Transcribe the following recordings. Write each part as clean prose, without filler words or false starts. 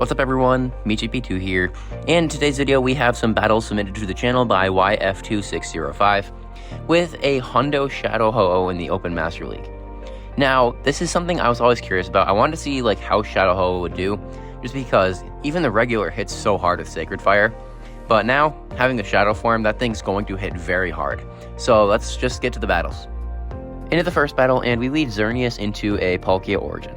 What's up everyone, MeetGP2 here, and in today's video we have some battles submitted to the channel by YF2605 with a Hundo Shadow Ho-Oh in the Open Master League. Now, this is something I was always curious about. I wanted to see how Shadow Ho-Oh would do, just because even the regular hits so hard with Sacred Fire, but now, having the Shadow form, that thing's going to hit very hard. So let's just get to the battles. Into the first battle, and we lead Xerneas into a Palkia Origin.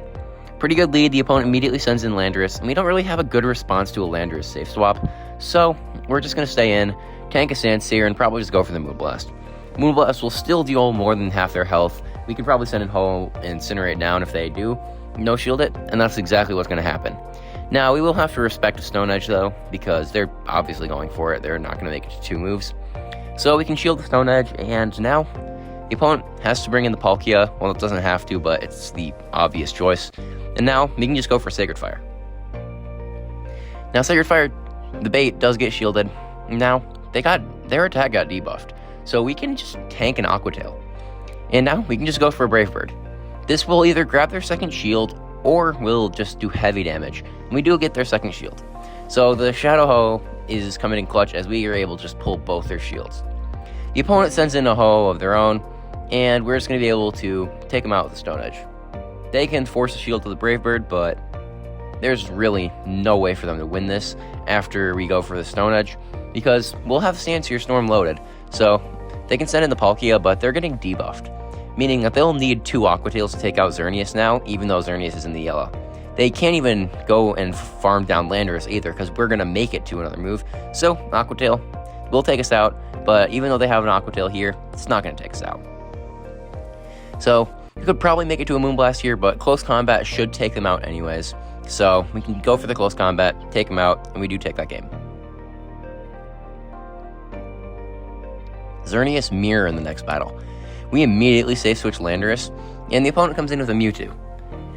Pretty good lead, the opponent immediately sends in Landorus, and we don't really have a good response to a Landorus safe swap, so we're just going to stay in, tank a Sandsear, and probably just go for the Moonblast. Moonblast will still deal more than half their health. We can probably send in Ho and Incinerate down if they do no shield it, and that's exactly what's going to happen. Now, we will have to respect a Stone Edge though, because they're obviously going for it. They're not going to make it to 2 moves. So we can shield the Stone Edge, and now the opponent has to bring in the Palkia. Well, it doesn't have to, but it's the obvious choice. And now, we can just go for Sacred Fire. Now, Sacred Fire, the bait does get shielded. Now, their attack got debuffed. So we can just tank an Aqua Tail. And now, we can just go for a Brave Bird. This will either grab their second shield, or will just do heavy damage. And we do get their second shield. So the Shadow Ho is coming in clutch as we are able to just pull both their shields. The opponent sends in a Ho of their own, and we're just going to be able to take them out with the Stone Edge. They can force a shield to the Brave Bird, but there's really no way for them to win this after we go for the Stone Edge, because we'll have Sandsear Storm loaded. So they can send in the Palkia, but they're getting debuffed, meaning that they'll need 2 Aqua Tails to take out Xerneas now, even though Xerneas is in the yellow. They can't even go and farm down Landorus either, because we're going to make it to another move. So Aqua Tail will take us out, but even though they have an Aqua Tail here, it's not going to take us out. So we could probably make it to a Moonblast here, but close combat should take them out anyways. So we can go for the close combat, take them out, and we do take that game. Xerneas Mirror in the next battle. We immediately safe switch Landorus, and the opponent comes in with a Mewtwo.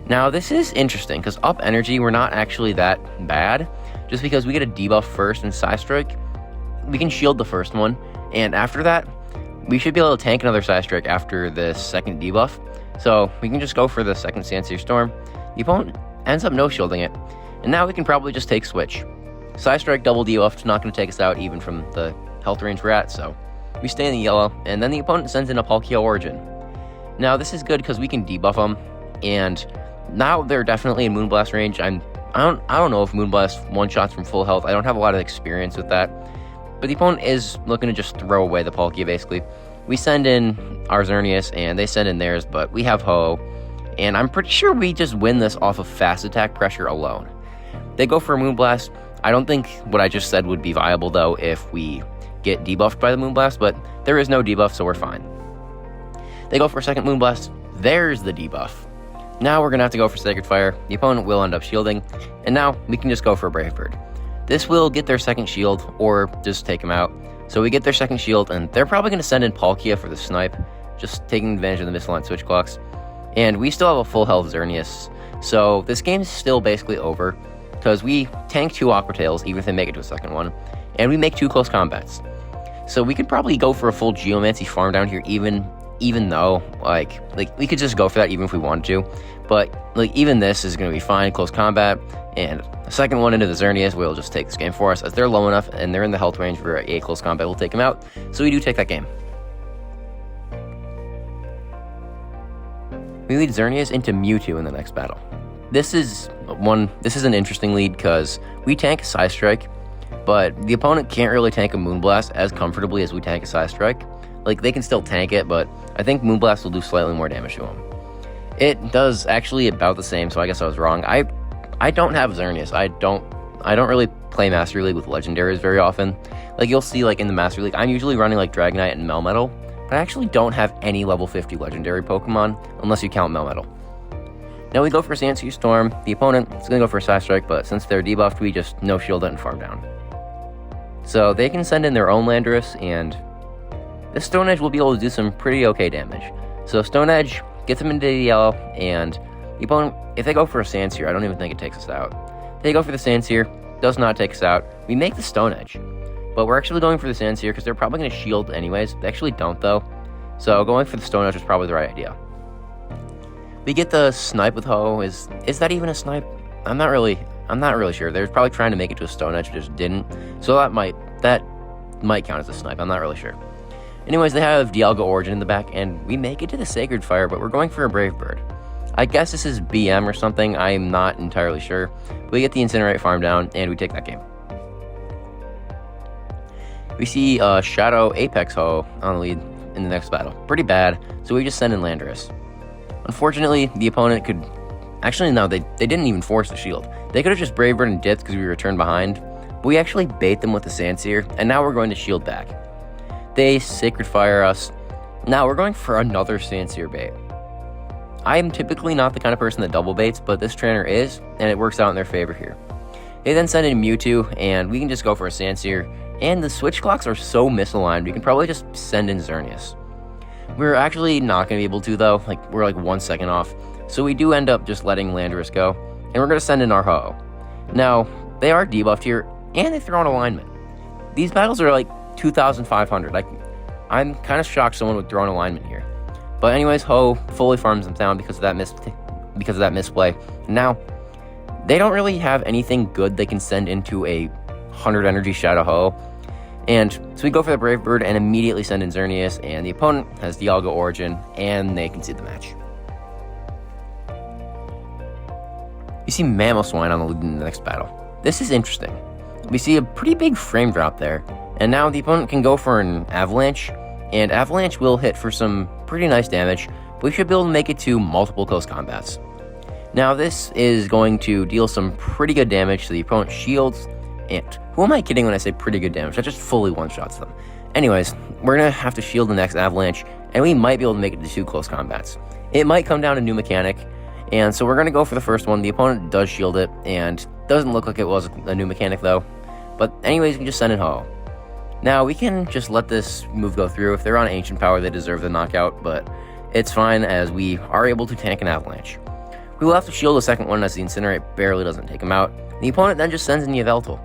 Now this is interesting, because up energy we're not actually that bad, just because we get a debuff first in Psystrike. We can shield the first one, and after that, we should be able to tank another Psystrike after the second debuff. So we can just go for the second Sandsear Storm. The opponent ends up no shielding it, and now we can probably just take Switch. Psystrike double debuff, not going to take us out even from the health range we're at, so we stay in the yellow, and then the opponent sends in a Palkia Origin. Now this is good because we can debuff them, and now they're definitely in Moonblast range. I don't know if Moonblast one-shots from full health. I don't have a lot of experience with that, but the opponent is looking to just throw away the Palkia basically. We send in our Xerneas, and they send in theirs, but we have Ho, and I'm pretty sure we just win this off of fast attack pressure alone. They go for a Moonblast. I don't think what I just said would be viable, though, if we get debuffed by the Moonblast, but there is no debuff, so we're fine. They go for a second Moonblast. There's the debuff. Now we're going to have to go for Sacred Fire. The opponent will end up shielding, and now we can just go for a Brave Bird. This will get their second shield, or just take them out. So we get their second shield, and they're probably going to send in Palkia for the snipe, just taking advantage of the misaligned switch clocks. And we still have a full health Xerneas, so this game's still basically over, because we tank 2 Aqua Tails, even if they make it to a second one, and we make 2 close combats. So we could probably go for a full Geomancy farm down here, even though, we could just go for that even if we wanted to. But, even this is going to be fine, close combat, and a second one into the Xerneas will just take this game for us, as they're low enough, and they're in the health range for a close combat. We'll take them out, so we do take that game. We lead Xerneas into Mewtwo in the next battle. This is an interesting lead, because we tank Psystrike, but the opponent can't really tank a Moonblast as comfortably as we tank a Psystrike. They can still tank it, but I think Moonblast will do slightly more damage to him. It does actually about the same, so I guess I was wrong. I don't have Xerneas. I don't really play Master League with Legendaries very often. You'll see, in the Master League, I'm usually running, Dragonite and Melmetal, but I actually don't have any level 50 Legendary Pokemon, unless you count Melmetal. Now we go for Sandsear Storm. The opponent is going to go for a Psystrike, but since they're debuffed, we just no-shield it and farm down. So they can send in their own Landorus, and this Stone Edge will be able to do some pretty okay damage. So Stone Edge gets them into the yellow, and the opponent, if they go for a Sandsear, I don't even think it takes us out. They go for the Sandsear, does not take us out. We make the Stone Edge, but we're actually going for the Sandsear because they're probably going to shield anyways. They actually don't, though. So going for the Stone Edge was probably the right idea. We get the snipe with Ho. Is that even a snipe? I'm not really I'm not really sure. They're probably trying to make it to a stone edge, just didn't. So that might count as a snipe. I'm not really sure. Anyways, they have Dialga Origin in the back, and we make it to the Sacred Fire, but we're going for a Brave Bird. I guess this is BM or something. I'm not entirely sure. But we get the Incinerate farm down, and we take that game. We see Shadow Apex Ho on the lead in the next battle. Pretty bad, so we just send in Landorus. Unfortunately, the opponent could... Actually, no, they didn't even force the shield. They could have just Brave Bird and dipped because we returned behind. But we actually bait them with the Sandsear, and now we're going to shield back. They Sacred Fire us. Now we're going for another Sandsear bait. I am typically not the kind of person that double baits, but this trainer is, and it works out in their favor here. They then send in Mewtwo, and we can just go for a Sandsear, and the switch clocks are so misaligned, we can probably just send in Xerneas. We're actually not going to be able to, though. We're like 1 second off, so we do end up just letting Landorus go, and we're going to send in our Ho-Oh. Now, they are debuffed here, and they throw an alignment. These battles are like 2,500. I'm kind of shocked someone would throw an alignment here. But anyways, Ho fully farms them down because of that misplay. Now, they don't really have anything good they can send into a 100 energy Shadow Ho. And so we go for the Brave Bird and immediately send in Xerneas, and the opponent has Dialga Origin, and they concede the match. You see Mamoswine on the lead in the next battle. This is interesting. We see a pretty big frame drop there, and now the opponent can go for an Avalanche, and Avalanche will hit for some pretty nice damage, but we should be able to make it to multiple close combats. Now this is going to deal some pretty good damage to the opponent's shields, and who am I kidding when I say pretty good damage? That just fully one-shots them. Anyways, we're going to have to shield the next Avalanche, and we might be able to make it to 2 close combats. It might come down to new mechanic, and so we're going to go for the first one. The opponent does shield it, and doesn't look like it was a new mechanic though. But anyways, we can just send in Ho. Now, we can just let this move go through. If they're on Ancient Power, they deserve the knockout, but it's fine as we are able to tank an Avalanche. We will have to shield the second one as the Incinerate barely doesn't take him out. The opponent then just sends in Yveltal.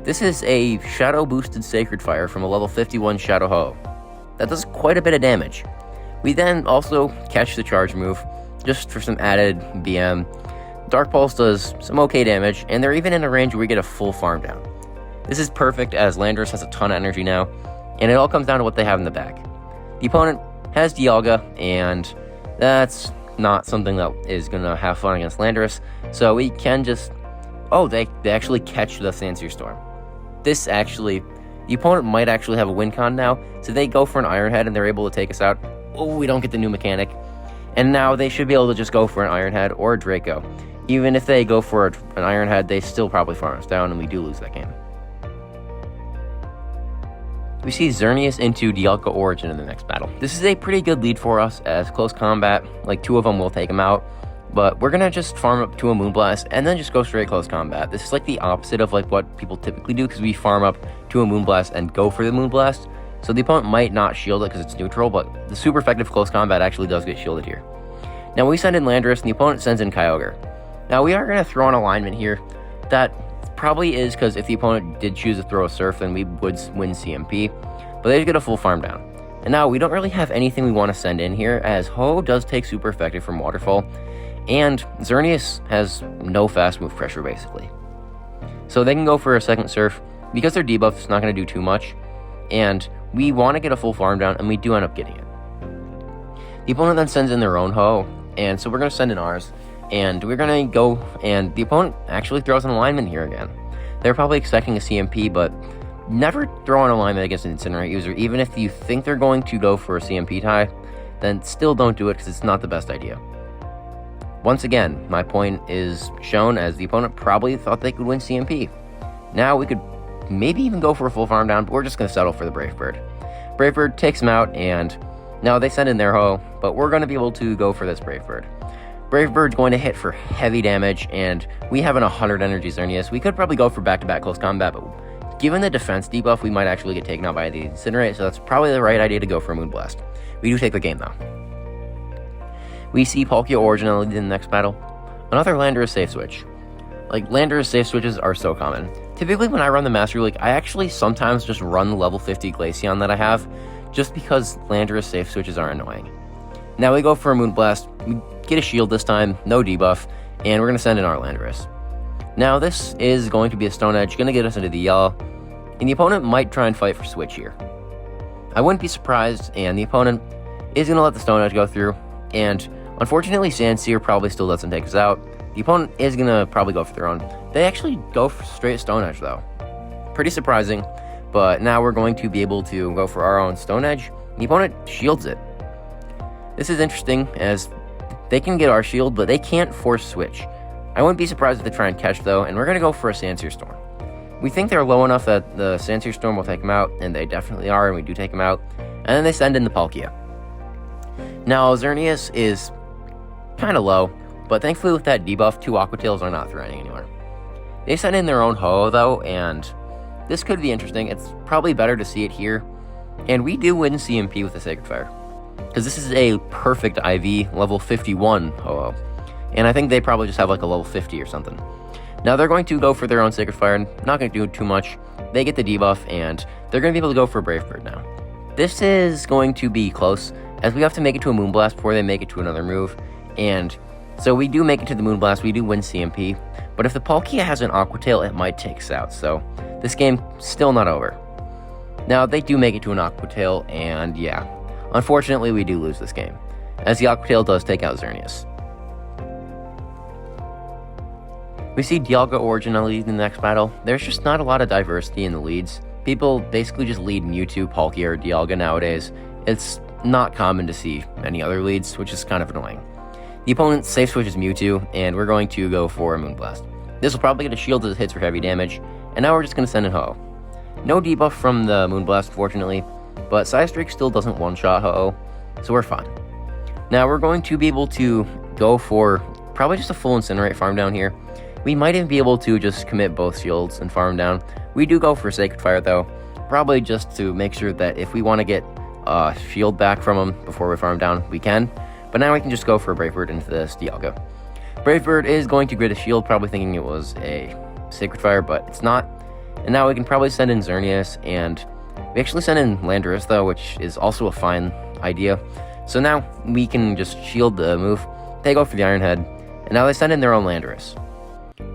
This is a Shadow-boosted Sacred Fire from a level 51 Shadow Ho. That does quite a bit of damage. We then also catch the charge move, just for some added BM. Dark Pulse does some okay damage, and they're even in a range where we get a full farm down. This is perfect as Landorus has a ton of energy now, and it all comes down to what they have in the back. The opponent has Dialga, and that's not something that is going to have fun against Landorus, so we can just... Oh, they actually catch the Sandsear Storm. The opponent might actually have a win con now, so they go for an Iron Head, and they're able to take us out. Oh, we don't get the new mechanic. And now they should be able to just go for an Iron Head or a Draco. Even if they go for an Iron Head, they still probably farm us down, and we do lose that game. We see Xerneas into Dialga Origin in the next battle. This is a pretty good lead for us as close combat, like 2 of them will take him out, but we're gonna just farm up to a Moonblast and then just go straight close combat. This is like the opposite of like what people typically do, because we farm up to a Moonblast and go for the Moonblast. So the opponent might not shield it because it's neutral, but the super effective close combat actually does get shielded here. Now we send in Landorus and the opponent sends in Kyogre. Now we are gonna throw an alignment here that probably is because if the opponent did choose to throw a Surf, then we would win CMP, but they just get a full farm down. And now we don't really have anything we want to send in here, as Ho does take super effective from Waterfall, and Xerneas has no fast move pressure basically. So they can go for a second Surf. Because they're debuffed, it's not going to do too much, and we want to get a full farm down, and we do end up getting it. The opponent then sends in their own Ho, and so we're going to send in ours. And we're going to go, and the opponent actually throws an alignment here again. They're probably expecting a CMP, but never throw an alignment against an Incinerate user. Even if you think they're going to go for a CMP tie, then still don't do it because it's not the best idea. Once again, my point is shown as the opponent probably thought they could win CMP. Now we could maybe even go for a full farm down, but we're just going to settle for the Brave Bird. Brave Bird takes him out, and now they send in their Ho, but we're going to be able to go for this Brave Bird. Brave Bird's going to hit for heavy damage, and we have an 100 energy Xerneas. We could probably go for back-to-back close combat, but given the defense debuff, we might actually get taken out by the Incinerate, so that's probably the right idea to go for a Moonblast. We do take the game, though. We see Palkia Origin in the next battle. Another Landorus safe switch. Like, Landorus safe switches are so common. Typically, when I run the Master League, I actually sometimes just run the level 50 Glaceon that I have, just because Landorus safe switches are annoying. Now we go for a Moonblast. We get a shield this time, no debuff, and we're going to send in our Landorus. Now this is going to be a Stone Edge, going to get us into the yellow, and the opponent might try and fight for switch here. I wouldn't be surprised, and the opponent is going to let the Stone Edge go through, and unfortunately Sandsear probably still doesn't take us out. The opponent is going to probably go for their own. They actually go for straight Stone Edge though. Pretty surprising, but now we're going to be able to go for our own Stone Edge. The opponent shields it. This is interesting as they can get our shield, but they can't force switch. I wouldn't be surprised if they try and catch though, and we're going to go for a Sandsear Storm. We think they're low enough that the Sandsear Storm will take them out, and they definitely are, and we do take them out. And then they send in the Palkia. Now, Xerneas is kind of low, but thankfully with that debuff, 2 Aqua Tails are not threatening anywhere. They send in their own Ho-Oh though, and this could be interesting. It's probably better to see it here. And we do win CMP with the Sacred Fire, because this is a perfect IV, level 51 Ho-Oh. And I think they probably just have like a level 50 or something. Now they're going to go for their own Sacred Fire, not going to do too much. They get the debuff, and they're going to be able to go for Brave Bird now. This is going to be close, as we have to make it to a Moonblast before they make it to another move. And so we do make it to the Moonblast, we do win CMP. But if the Palkia has an Aqua Tail, it might take us out, so this game's still not over. Now they do make it to an Aqua Tail, and yeah, unfortunately we do lose this game, as the Aqua Tail does take out Xerneas. We see Dialga Origin lead in the next battle. There's just not a lot of diversity in the leads. People basically just lead Mewtwo, Palkia, or Dialga nowadays. It's not common to see any other leads, which is kind of annoying. The opponent safe switches Mewtwo, and we're going to go for a Moonblast. This will probably get a shield as it hits for heavy damage, and now we're just going to send in Ho-Oh. No debuff from the Moonblast, fortunately, but Psystreak still doesn't one-shot Ho-Oh, so we're fine. Now we're going to be able to go for probably just a full Incinerate farm down here. We might even be able to just commit both shields and farm down. We do go for Sacred Fire though, probably just to make sure that if we want to get a shield back from him before we farm down, we can. But now we can just go for a Brave Bird into this Dialga. Brave Bird is going to grid a shield, probably thinking it was a Sacred Fire, but it's not. And now we can probably send in Xerneas, and we actually send in Landorus though, which is also a fine idea. So now we can just shield the move. They go for the Iron Head, and now they send in their own Landorus.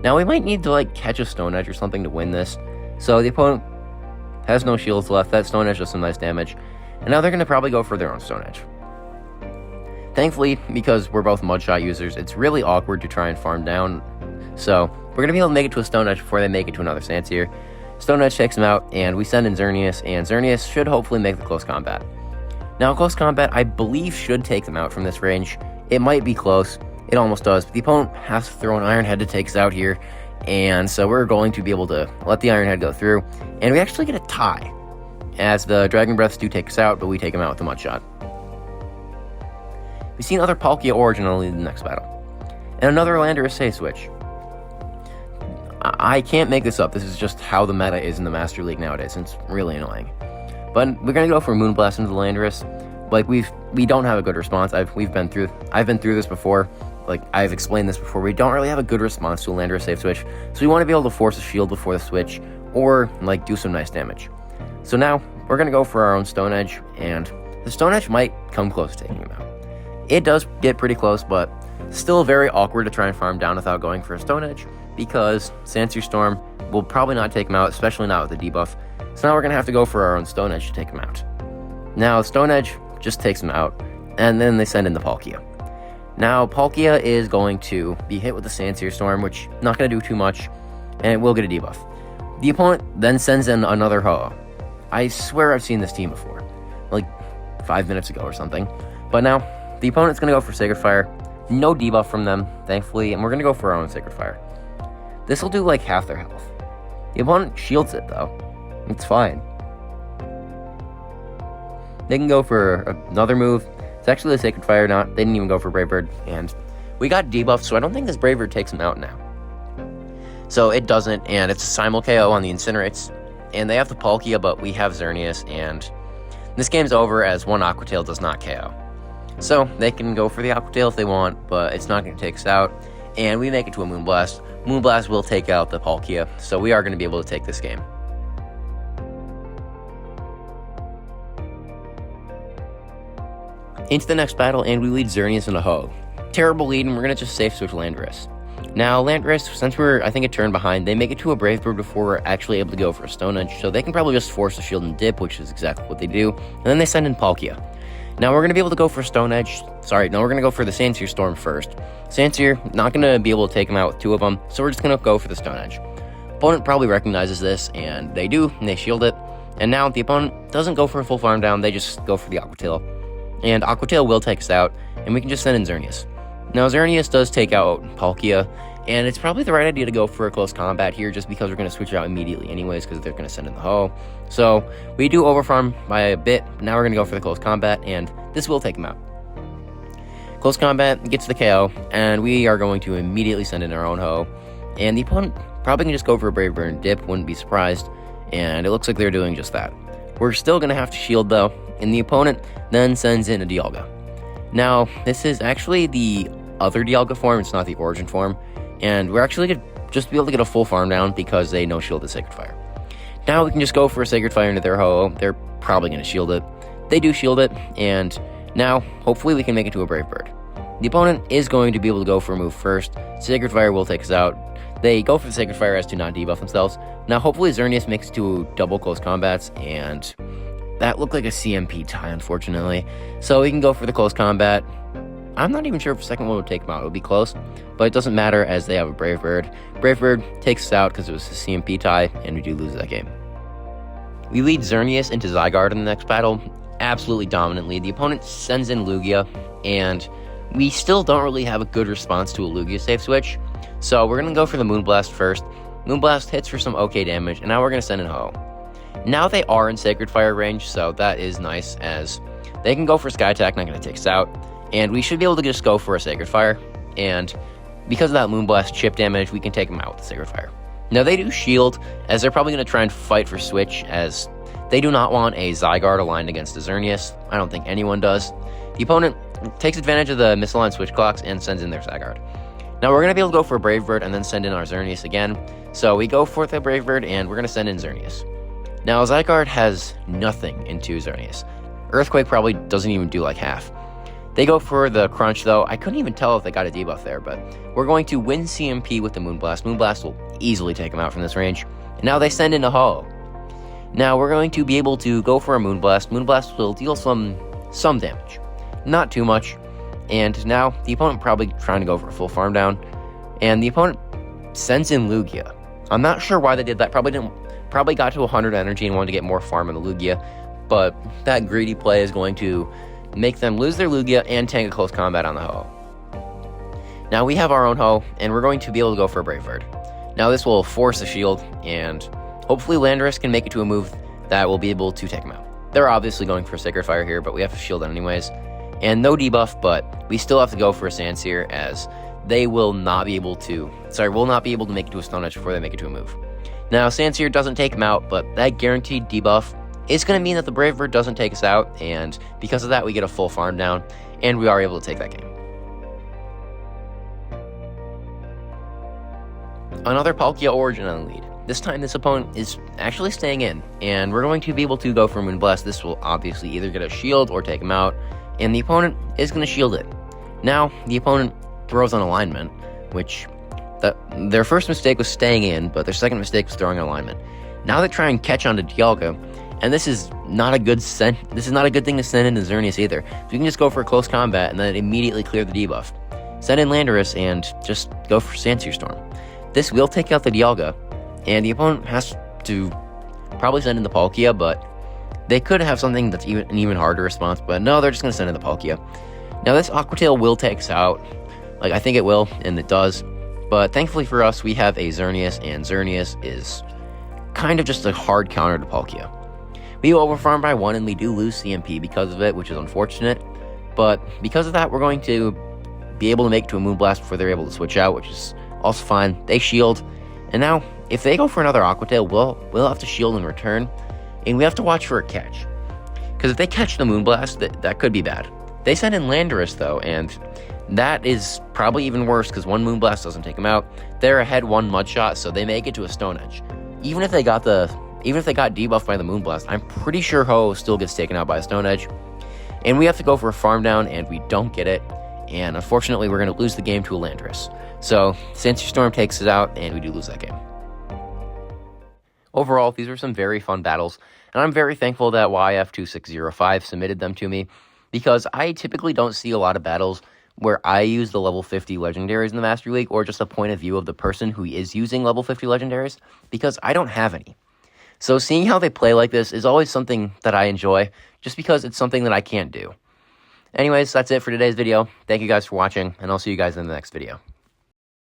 Now we might need to like catch a Stone Edge or something to win this. So the opponent has no shields left. That Stone Edge does some nice damage. And now they're going to probably go for their own Stone Edge. Thankfully, because we're both Mudshot users, it's really awkward to try and farm down. So we're going to be able to make it to a Stone Edge before they make it to another Sandsear. Stone Edge takes them out, and we send in Xerneas, and Xerneas should hopefully make the close combat. Now close combat, I believe, should take them out from this range. It might be close. It almost does, but the opponent has to throw an Iron Head to take us out here, and so we're going to be able to let the Iron Head go through, and we actually get a tie, as the Dragon Breaths do take us out, but we take them out with the Mudshot. We see another Palkia Origin in the next battle, and another Landorus safe switch. I can't make this up, this is just how the meta is in the Master League nowadays, and it's really annoying. But we're going to go for Moonblast into the Landorus. Like, we don't have a good response. I've been through this before. Like, I've explained this before, we don't really have a good response to a Landorus safe switch, so we want to be able to force a shield before the switch, or, like, do some nice damage. So now, we're going to go for our own Stone Edge, and the Stone Edge might come close to taking him out. It does get pretty close, but still very awkward to try and farm down without going for a Stone Edge, because Sandsear Storm will probably not take him out, especially not with the debuff, so now we're going to have to go for our own Stone Edge to take him out. Now, Stone Edge just takes him out, and then they send in the Palkia. Now, Palkia is going to be hit with the Sandsear Storm, which not going to do too much, and it will get a debuff. The opponent then sends in another Ho-Oh. I swear I've seen this team before, like 5 minutes ago or something. But now, the opponent's going to go for Sacred Fire. No debuff from them, thankfully, and we're going to go for our own Sacred Fire. This will do like half their health. The opponent shields it, though. It's fine. They can go for another move. It's actually the Sacred Fire, they didn't even go for Brave Bird, and we got debuffed, so I don't think this Brave Bird takes him out now. So it doesn't, and it's a simul KO on the Incinerates, and they have the Palkia, but we have Xerneas, and this game's over as one Aqua Tail does not KO. So they can go for the Aqua Tail if they want, but it's not going to take us out, and we make it to a Moonblast. Moonblast will take out the Palkia, so we are going to be able to take this game. Into the next battle, and we lead Xerneas and a Ho. Terrible lead, and we're going to just safe switch Landorus. Now, Landorus, since we're, I think, a turn behind, they make it to a Brave Bird before we're actually able to go for a Stone Edge, so they can probably just force the shield and dip, which is exactly what they do, and then they send in Palkia. Now, we're going to be able to go for Stone Edge. Sorry, no, we're going to go for the Sandsear Storm first. Sandsear, not going to be able to take him out with 2 of them, so we're just going to go for the Stone Edge. Opponent probably recognizes this, and they do, and they shield it. And now, the opponent doesn't go for a full farm down, they just go for the Aqua Tail. And Aqua Tail will take us out, and we can just send in Xerneas. Now, Xerneas does take out Palkia, and it's probably the right idea to go for a close combat here, just because we're going to switch it out immediately anyways, because they're going to send in the Ho. So, we do overfarm by a bit, now we're going to go for the close combat, and this will take him out. Close combat gets the KO, and we are going to immediately send in our own Ho. And the opponent probably can just go for a Brave Bird and dip, wouldn't be surprised, and it looks like they're doing just that. We're still going to have to shield though, and the opponent then sends in a Dialga. Now, this is actually the other Dialga form, it's not the origin form, and we're actually going to just be able to get a full farm down because they no-shield the Sacred Fire. Now we can just go for a Sacred Fire into their Ho-Oh. They're probably going to shield it. They do shield it, and now, hopefully we can make it to a Brave Bird. The opponent is going to be able to go for a move first. Sacred Fire will take us out. They go for the Sacred Fire as to not debuff themselves. Now, hopefully Xerneas makes it to double close combats, and that looked like a CMP tie, unfortunately. So we can go for the close combat. I'm not even sure if the second one would take them out. It would be close, but it doesn't matter as they have a Brave Bird. Brave Bird takes us out because it was a CMP tie, and we do lose that game. We lead Xerneas into Zygarde in the next battle, absolutely dominantly. The opponent sends in Lugia, and we still don't really have a good response to a Lugia safe switch, so we're going to go for the Moonblast first. Moonblast hits for some okay damage, and now we're going to send in Ho. Now they are in Sacred Fire range, so that is nice, as they can go for Sky Attack, not going to take us out, and we should be able to just go for a Sacred Fire, and because of that Moonblast chip damage, we can take them out with the Sacred Fire. Now they do shield, as they're probably going to try and fight for switch, as they do not want a Zygarde aligned against a Xerneas. I don't think anyone does. The opponent takes advantage of the misaligned switch clocks and sends in their Zygarde. Now we're going to be able to go for a Brave Bird and then send in our Xerneas again. So we go for the Brave Bird and we're going to send in Xerneas. Now Zygarde has nothing into Xerneas. Earthquake probably doesn't even do like half. They go for the Crunch though. I couldn't even tell if they got a debuff there, but we're going to win CMP with the Moonblast. Moonblast will easily take them out from this range. And now they send in a Ho. Now we're going to be able to go for a Moonblast. Moonblast will deal some damage. Not too much. And now the opponent probably trying to go for a full farm down. And the opponent sends in Lugia. I'm not sure why they did that. Probably got to 100 energy and wanted to get more farm in the Lugia. But that greedy play is going to make them lose their Lugia and tank a close combat on the Ho. Now we have our own Ho, and we're going to be able to go for a Brave Bird. Now this will force a shield, and hopefully Landorus can make it to a move that will be able to take him out. They're obviously going for a Sacred Fire here, but we have to shield it anyways. And no debuff, but we still have to go for a Sandsear, as they will not be able to make it to a Stone Edge before they make it to a move. Now Sandsear doesn't take him out, but that guaranteed debuff is going to mean that the Brave Bird doesn't take us out, and because of that we get a full farm down, and we are able to take that game. Another Palkia Origin on the lead. This time this opponent is actually staying in, and we're going to be able to go for Moonblast. This will obviously either get a shield or take him out, and the opponent is going to shield it. Now, the opponent throws on alignment, which their first mistake was staying in, but their second mistake was throwing on alignment. Now they try and catch on to Dialga, and this is not a good thing to send into Xerneas either. So you can just go for a close combat and then immediately clear the debuff. Send in Landorus and just go for Sandsear Storm. This will take out the Dialga, and the opponent has to probably send in the Palkia, but they could have something that's an even harder response, but no, they're just going to send in the Palkia. Now this Aqua Tail will take us out. I think it will, and it does. But thankfully for us, we have a Xerneas, and Xerneas is kind of just a hard counter to Palkia. We overfarm by 1, and we do lose CMP because of it, which is unfortunate. But because of that, we're going to be able to make it to a Moonblast before they're able to switch out, which is also fine. They shield. And now, if they go for another Aqua Tail, we'll have to shield in return. And we have to watch for a catch. Because if they catch the Moonblast, that could be bad. They send in Landorus, though, and that is probably even worse because one Moonblast doesn't take them out. They're ahead 1 Mudshot, so they make it to a Stone Edge. Even if they got debuffed by the Moonblast, I'm pretty sure Ho still gets taken out by a Stone Edge. And we have to go for a farm down, and we don't get it. and unfortunately we're going to lose the game to Elandris. So Sandstorm Storm takes us out, and we do lose that game. Overall, these were some very fun battles, and I'm very thankful that YF2605 submitted them to me, because I typically don't see a lot of battles where I use the level 50 legendaries in the Master League, or just a point of view of the person who is using level 50 legendaries, because I don't have any. So seeing how they play like this is always something that I enjoy, just because it's something that I can't do. Anyways, that's it for today's video. Thank you guys for watching, and I'll see you guys in the next video.